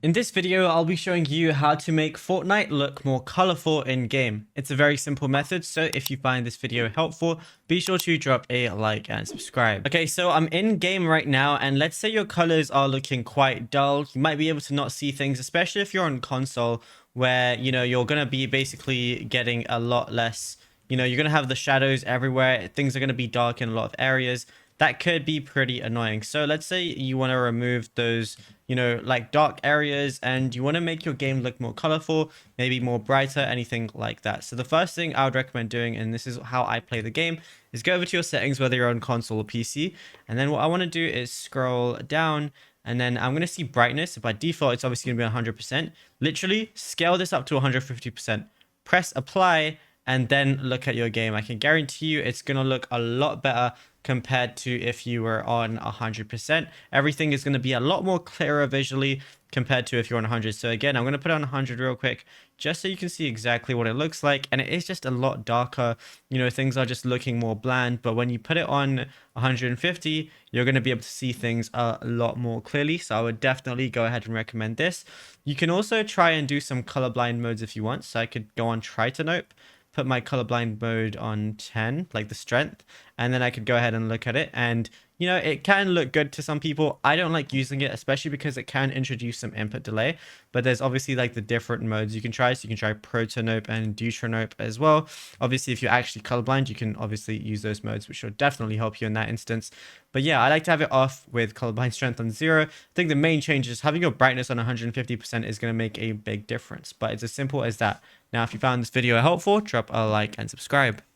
In this video, I'll be showing you how to make Fortnite look more colorful in game. It's a very simple method, so if you find this video helpful, be sure to drop a like and subscribe. Okay, so I'm in game right now, and let's say your colors are looking quite dull. You might be able to not see things, especially if you're on console where, you're going to be basically getting a lot less, you're going to have the shadows everywhere. Things are going to be dark in a lot of areas. That could be pretty annoying. So let's say you want to remove those, like dark areas, and you want to make your game look more colorful, maybe more brighter, anything like that. So the first thing I would recommend doing, and this is how I play the game, is go over to your settings, whether you're on console or PC. And then what I want to do is scroll down, and then I'm going to see brightness. By default, it's obviously going to be 100%. Literally scale this up to 150%. Press apply, and then look at your game. I can guarantee you it's going to look a lot better compared to if you were on 100%. Everything is going to be a lot more clearer visually compared to if you're on 100. So again, I'm going to put it on 100 real quick just so you can see exactly what it looks like. And it is just a lot darker. Things are just looking more bland. But when you put it on 150, you're going to be able to see things a lot more clearly. So I would definitely go ahead and recommend this. You can also try and do some colorblind modes if you want. So I could go on try to nope, put my colorblind mode on 10, like the strength, and then I could go ahead and look at it. And it can look good to some people. I don't like using it, especially because it can introduce some input delay. But there's obviously like the different modes you can try. So you can try protonope and deuteranope as well. Obviously, if you're actually colorblind, you can obviously use those modes, which will definitely help you in that instance. But yeah, I like to have it off with colorblind strength on 0. I think the main change is having your brightness on 150% is going to make a big difference. But it's as simple as that. Now, if you found this video helpful, drop a like and subscribe.